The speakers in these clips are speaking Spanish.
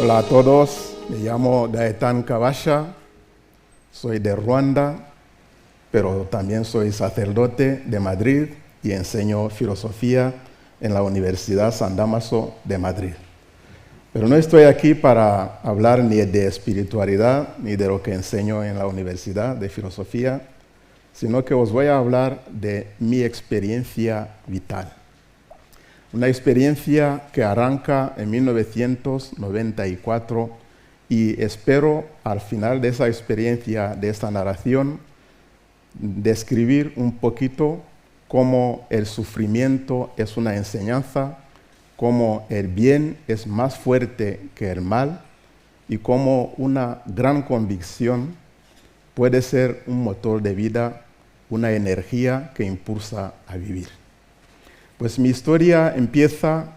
Hola a todos, me llamo Gaetan Kabasha, soy de Ruanda, pero también soy sacerdote de Madrid y enseño filosofía en la Universidad San Dámaso de Madrid. Pero no estoy aquí para hablar ni de espiritualidad ni de lo que enseño en la Universidad de Filosofía, sino que os voy a hablar de mi experiencia vital. Una experiencia que arranca en 1994 y espero al final de esa experiencia, de esta narración, describir un poquito cómo el sufrimiento es una enseñanza, cómo el bien es más fuerte que el mal y cómo una gran convicción puede ser un motor de vida, una energía que impulsa a vivir. Pues mi historia empieza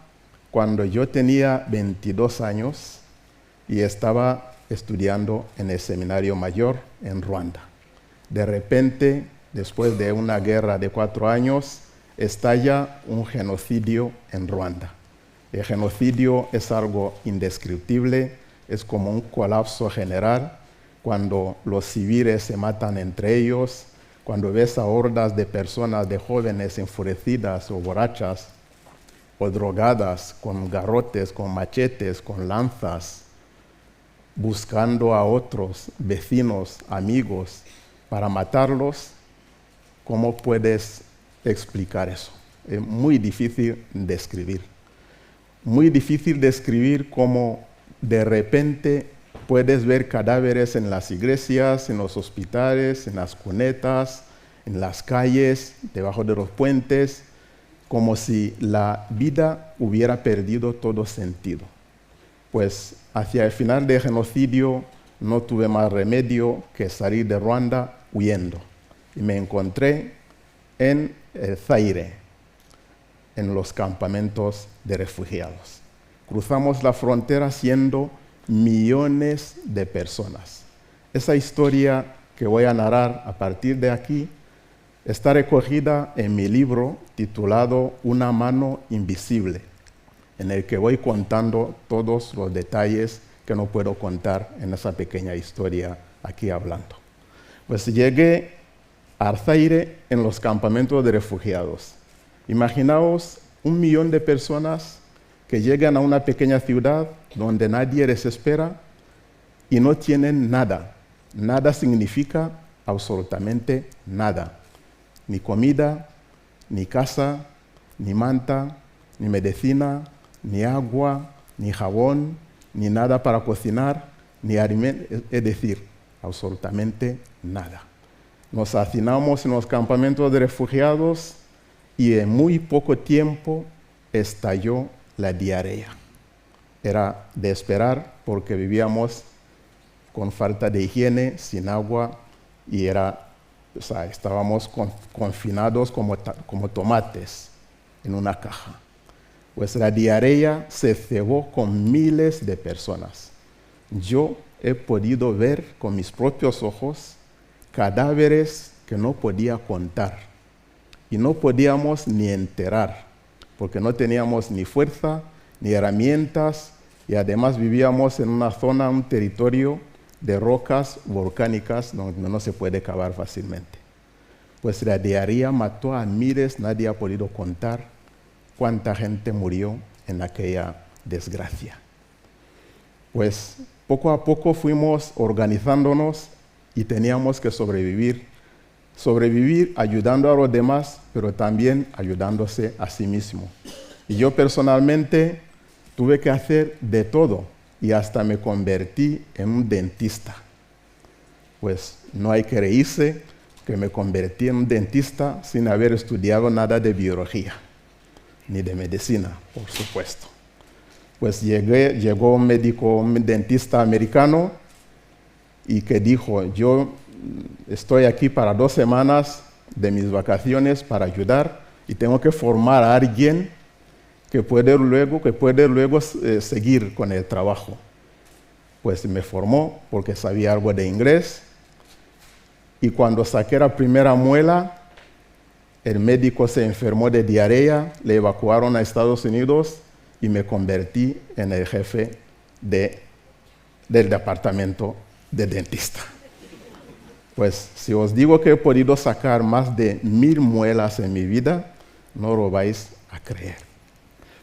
cuando yo tenía 22 años y estaba estudiando en el Seminario Mayor en Ruanda. De repente, después de una guerra de 4 años, estalla un genocidio en Ruanda. El genocidio es algo indescriptible, es como un colapso general, cuando los civiles se matan entre ellos, cuando ves a hordas de personas, de jóvenes enfurecidas o borrachas o drogadas, con garrotes, con machetes, con lanzas, buscando a otros vecinos, amigos, para matarlos, ¿cómo puedes explicar eso? Es muy difícil de escribir. Muy difícil de escribir cómo de repente puedes ver cadáveres en las iglesias, en los hospitales, en las cunetas, en las calles, debajo de los puentes, como si la vida hubiera perdido todo sentido. Pues hacia el final del genocidio no tuve más remedio que salir de Ruanda huyendo. Y me encontré en el Zaire, en los campamentos de refugiados. Cruzamos la frontera siendo millones de personas. Esa historia que voy a narrar a partir de aquí está recogida en mi libro titulado Una mano invisible, en el que voy contando todos los detalles que no puedo contar en esa pequeña historia aquí hablando. Pues llegué al Zaire en los campamentos de refugiados. Imaginaos 1 millón de personas que llegan a una pequeña ciudad donde nadie les espera y no tienen nada. Nada significa absolutamente nada. Ni comida, ni casa, ni manta, ni medicina, ni agua, ni jabón, ni nada para cocinar, ni alimento, es decir, absolutamente nada. Nos hacinamos en los campamentos de refugiados y en muy poco tiempo estalló la diarrea. Era de esperar porque vivíamos con falta de higiene, sin agua y estábamos confinados como tomates en una caja. Pues la diarrea se cebó con miles de personas. Yo he podido ver con mis propios ojos cadáveres que no podía contar y no podíamos ni enterrar, porque no teníamos ni fuerza, ni herramientas, y además vivíamos en una zona, un territorio de rocas volcánicas donde no se puede cavar fácilmente. Pues la diarrea mató a miles, nadie ha podido contar cuánta gente murió en aquella desgracia. Pues poco a poco fuimos organizándonos y teníamos que sobrevivir ayudando a los demás, pero también ayudándose a sí mismo. Y yo personalmente tuve que hacer de todo y hasta me convertí en un dentista. Pues no hay que reírse que me convertí en un dentista sin haber estudiado nada de biología, ni de medicina, por supuesto. Pues llegó un médico, un dentista americano, y que dijo, yo estoy aquí para 2 semanas de mis vacaciones para ayudar y tengo que formar a alguien que puede luego seguir con el trabajo. Pues me formó porque sabía algo de inglés y cuando saqué la primera muela, el médico se enfermó de diarrea, le evacuaron a Estados Unidos y me convertí en el jefe de del departamento de dentista. Pues si os digo que he podido sacar más de 1000 muelas en mi vida, no lo vais a creer.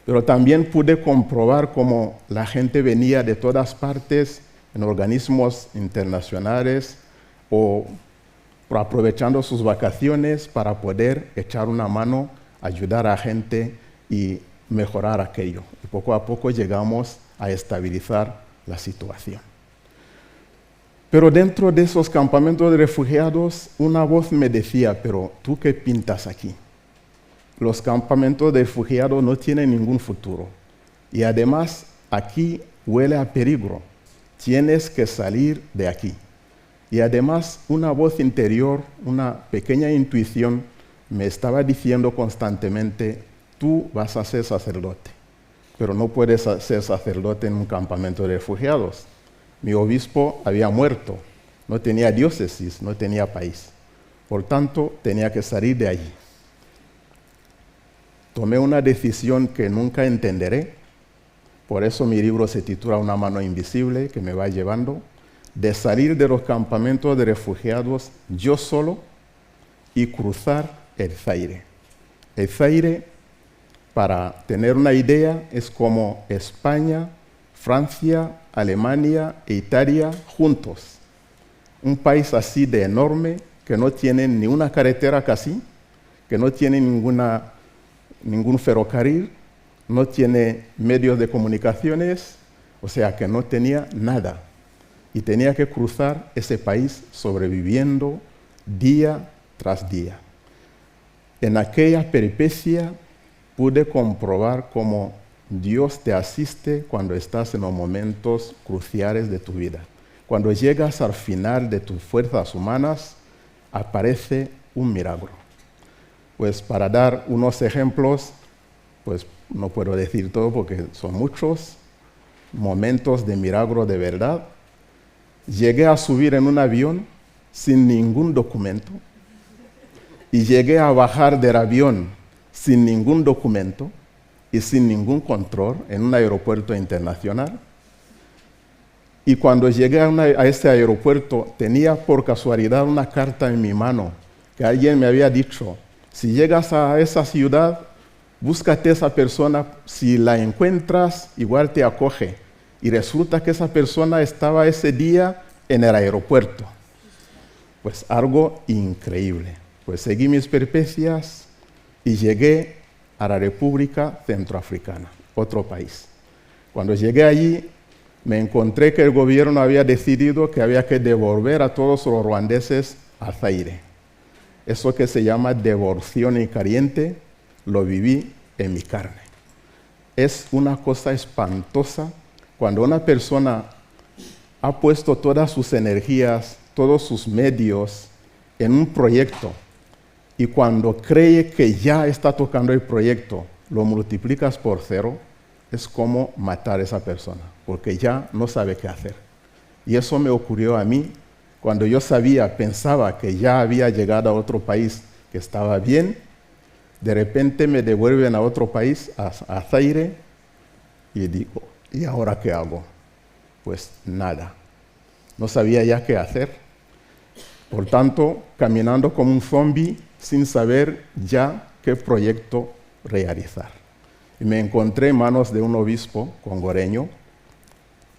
Pero también pude comprobar cómo la gente venía de todas partes en organismos internacionales o aprovechando sus vacaciones para poder echar una mano, ayudar a gente y mejorar aquello. Y poco a poco llegamos a estabilizar la situación. Pero dentro de esos campamentos de refugiados, una voz me decía, pero ¿tú qué pintas aquí? Los campamentos de refugiados no tienen ningún futuro. Y además, aquí huele a peligro. Tienes que salir de aquí. Y además, una voz interior, una pequeña intuición, me estaba diciendo constantemente, tú vas a ser sacerdote, pero no puedes ser sacerdote en un campamento de refugiados. Mi obispo había muerto, no tenía diócesis, no tenía país. Por tanto, tenía que salir de allí. Tomé una decisión que nunca entenderé, por eso mi libro se titula Una mano invisible que me va llevando, de salir de los campamentos de refugiados yo solo y cruzar el Zaire. El Zaire, para tener una idea, es como España, Francia, Alemania e Italia juntos. Un país así de enorme, que no tiene ni una carretera casi, que no tiene ningún ferrocarril, no tiene medios de comunicaciones, o sea que no tenía nada. Y tenía que cruzar ese país sobreviviendo día tras día. En aquella peripecia pude comprobar cómo Dios te asiste cuando estás en los momentos cruciales de tu vida. Cuando llegas al final de tus fuerzas humanas, aparece un milagro. Pues para dar unos ejemplos, pues no puedo decir todo porque son muchos momentos de milagro de verdad. Llegué a subir en un avión sin ningún documento y llegué a bajar del avión sin ningún documento y sin ningún control en un aeropuerto internacional. Y cuando llegué a este aeropuerto tenía por casualidad una carta en mi mano que alguien me había dicho, si llegas a esa ciudad, búscate esa persona, si la encuentras, igual te acoge. Y resulta que esa persona estaba ese día en el aeropuerto. Pues algo increíble. Pues seguí mis peripecias y llegué a la República Centroafricana, otro país. Cuando llegué allí, me encontré que el gobierno había decidido que había que devolver a todos los ruandeses a Zaire. Eso que se llama devolución en caliente, lo viví en mi carne. Es una cosa espantosa cuando una persona ha puesto todas sus energías, todos sus medios en un proyecto y cuando cree que ya está tocando el proyecto, lo multiplicas por 0, es como matar a esa persona, porque ya no sabe qué hacer. Y eso me ocurrió a mí cuando yo pensaba que ya había llegado a otro país que estaba bien, de repente me devuelven a otro país, a Zaire, y digo, ¿y ahora qué hago? Pues nada. No sabía ya qué hacer. Por tanto, caminando como un zombie sin saber ya qué proyecto realizar. Y me encontré en manos de un obispo congoreño,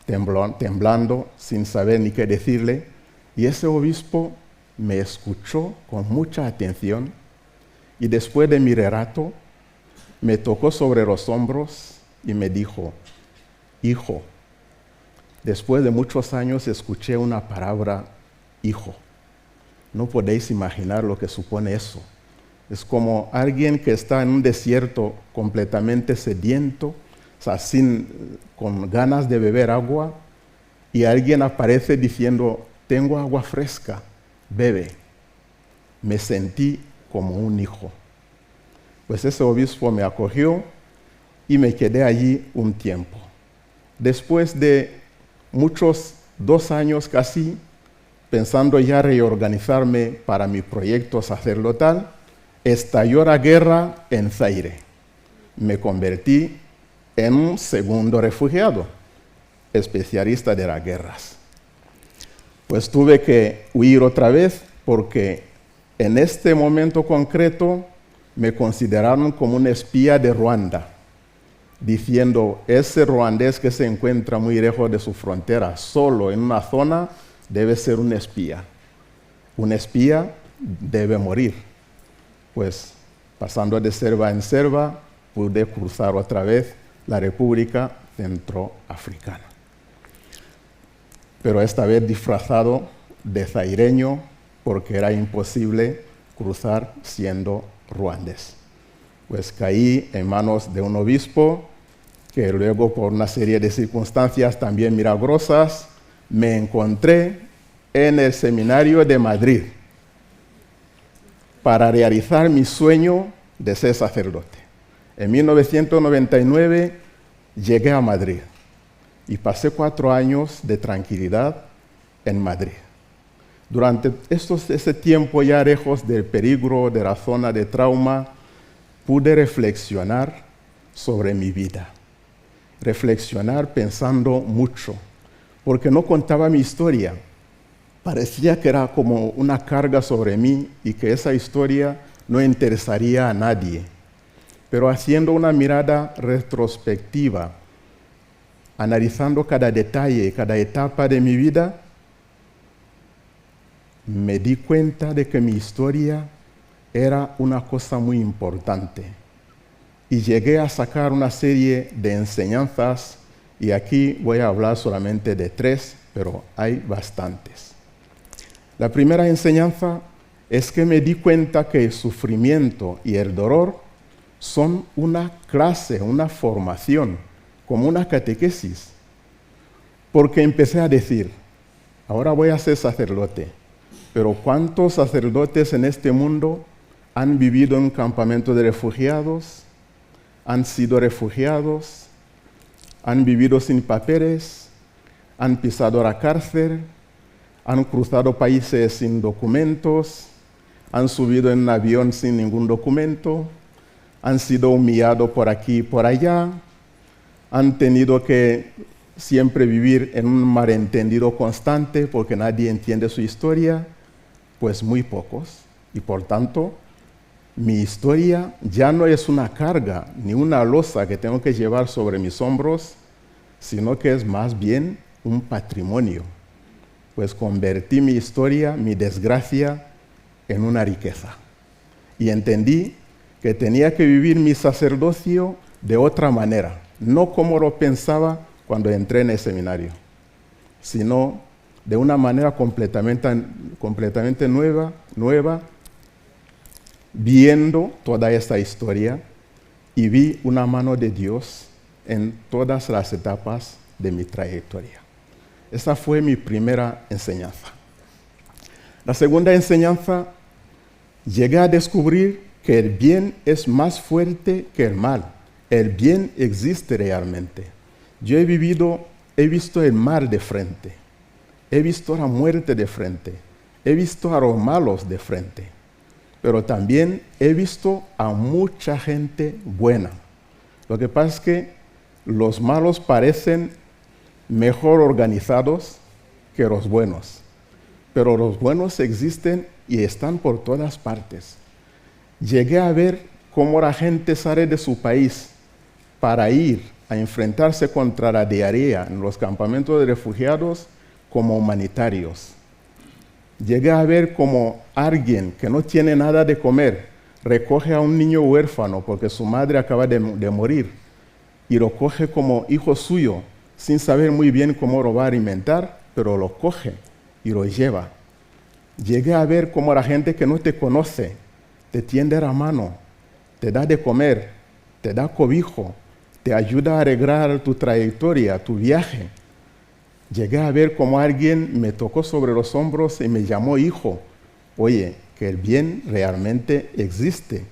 temblando, sin saber ni qué decirle, y ese obispo me escuchó con mucha atención y después de mi relato me tocó sobre los hombros y me dijo, hijo, después de muchos años escuché una palabra, hijo. No podéis imaginar lo que supone eso. Es como alguien que está en un desierto completamente sediento, o sea, con ganas de beber agua, y alguien aparece diciendo, tengo agua fresca, bebe. Me sentí como un hijo. Pues ese obispo me acogió y me quedé allí un tiempo. Después de 2 años casi, pensando ya reorganizarme para mi proyecto sacerdotal, estalló la guerra en Zaire. Me convertí en un segundo refugiado. especialista de las guerras. Pues tuve que huir otra vez porque en este momento concreto me consideraron como un espía de Ruanda, diciendo, ese ruandés que se encuentra muy lejos de su frontera, solo en una zona, debe ser un espía. Un espía debe morir. Pues pasando de selva en selva, pude cruzar otra vez la República Centroafricana. Pero esta vez disfrazado de zaireño, porque era imposible cruzar siendo ruandés. Pues caí en manos de un obispo que luego, por una serie de circunstancias también milagrosas, me encontré en el seminario de Madrid para realizar mi sueño de ser sacerdote. En 1999 llegué a Madrid y pasé 4 años de tranquilidad en Madrid. Durante ese tiempo, ya lejos del peligro, de la zona de trauma, pude reflexionar sobre mi vida. Reflexionar pensando mucho, porque no contaba mi historia. Parecía que era como una carga sobre mí y que esa historia no interesaría a nadie. Pero haciendo una mirada retrospectiva, analizando cada detalle, cada etapa de mi vida, me di cuenta de que mi historia era una cosa muy importante. Y llegué a sacar una serie de enseñanzas, y aquí voy a hablar solamente de 3, pero hay bastantes. La primera enseñanza es que me di cuenta que el sufrimiento y el dolor son una clase, una formación, como una catequesis. Porque empecé a decir, ahora voy a ser sacerdote, pero ¿cuántos sacerdotes en este mundo han vivido en un campamento de refugiados, han sido refugiados, han vivido sin papeles, han pisado la cárcel, han cruzado países sin documentos, han subido en un avión sin ningún documento, han sido humillados por aquí y por allá, han tenido que siempre vivir en un malentendido constante porque nadie entiende su historia? Pues muy pocos. Y por tanto, mi historia ya no es una carga ni una losa que tengo que llevar sobre mis hombros, sino que es más bien un patrimonio. Pues convertí mi historia, mi desgracia, en una riqueza. Y entendí que tenía que vivir mi sacerdocio de otra manera, no como lo pensaba cuando entré en el seminario, sino de una manera completamente nueva, viendo toda esta historia, y vi una mano de Dios en todas las etapas de mi trayectoria. Esa fue mi primera enseñanza. La segunda enseñanza, llegué a descubrir que el bien es más fuerte que el mal. El bien existe realmente. Yo he visto el mal de frente. He visto la muerte de frente. He visto a los malos de frente. Pero también he visto a mucha gente buena. Lo que pasa es que los malos parecen mejor organizados que los buenos. Pero los buenos existen y están por todas partes. Llegué a ver cómo la gente sale de su país para ir a enfrentarse contra la diarrea en los campamentos de refugiados como humanitarios. Llegué a ver cómo alguien que no tiene nada de comer recoge a un niño huérfano porque su madre acaba de morir y lo coge como hijo suyo sin saber muy bien cómo lo va a alimentar, pero lo coge y lo lleva. Llegué a ver cómo la gente que no te conoce te tiende la mano, te da de comer, te da cobijo, te ayuda a arreglar tu trayectoria, tu viaje. Llegué a ver cómo alguien me tocó sobre los hombros y me llamó hijo. Oye, que el bien realmente existe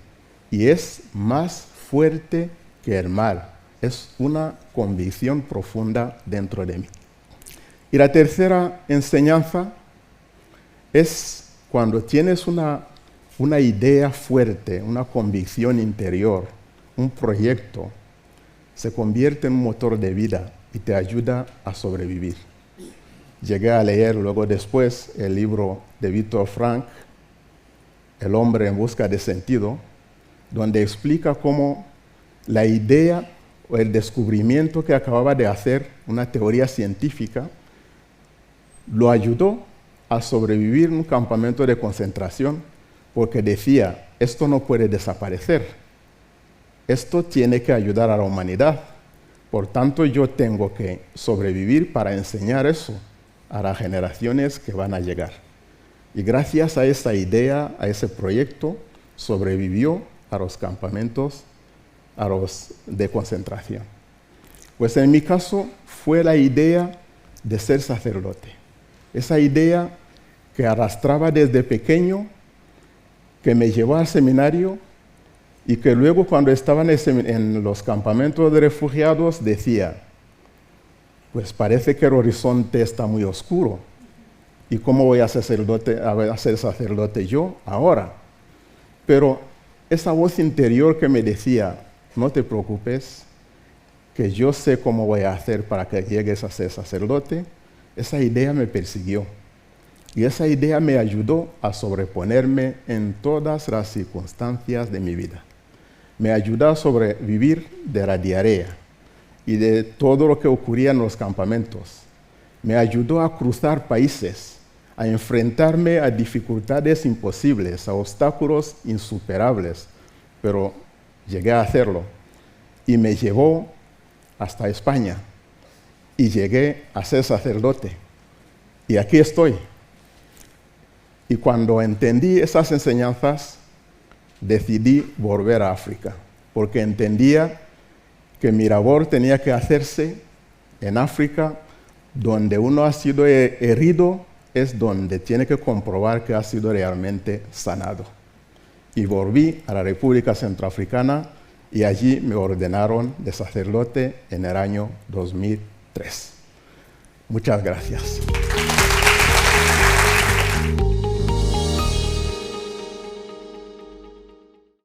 y es más fuerte que el mal. Es una convicción profunda dentro de mí. Y la tercera enseñanza es cuando tienes una idea fuerte, una convicción interior, un proyecto, se convierte en un motor de vida y te ayuda a sobrevivir. Llegué a leer luego después el libro de Viktor Frankl, El hombre en busca de sentido, donde explica cómo la idea o el descubrimiento que acababa de hacer, una teoría científica, lo ayudó a sobrevivir en un campamento de concentración, porque decía, esto no puede desaparecer, esto tiene que ayudar a la humanidad, por tanto yo tengo que sobrevivir para enseñar eso a las generaciones que van a llegar. Y gracias a esa idea, a ese proyecto, sobrevivió a los campamentos de concentración. Pues en mi caso fue la idea de ser sacerdote. Esa idea que arrastraba desde pequeño, que me llevó al seminario y que luego cuando estaba en los campamentos de refugiados decía, pues parece que el horizonte está muy oscuro. ¿Y cómo voy a ser sacerdote yo ahora? Pero esa voz interior que me decía, no te preocupes, que yo sé cómo voy a hacer para que llegues a ser sacerdote, esa idea me persiguió. Y esa idea me ayudó a sobreponerme en todas las circunstancias de mi vida. Me ayudó a sobrevivir de la diarrea y de todo lo que ocurría en los campamentos. Me ayudó a cruzar países, a enfrentarme a dificultades imposibles, a obstáculos insuperables, pero llegué a hacerlo. Y me llevó hasta España y llegué a ser sacerdote. Y aquí estoy. Y cuando entendí esas enseñanzas, decidí volver a África, porque entendía que mi labor tenía que hacerse en África, donde uno ha sido herido, es donde tiene que comprobar que ha sido realmente sanado. Y volví a la República Centroafricana y allí me ordenaron de sacerdote en el año 2003. Muchas gracias.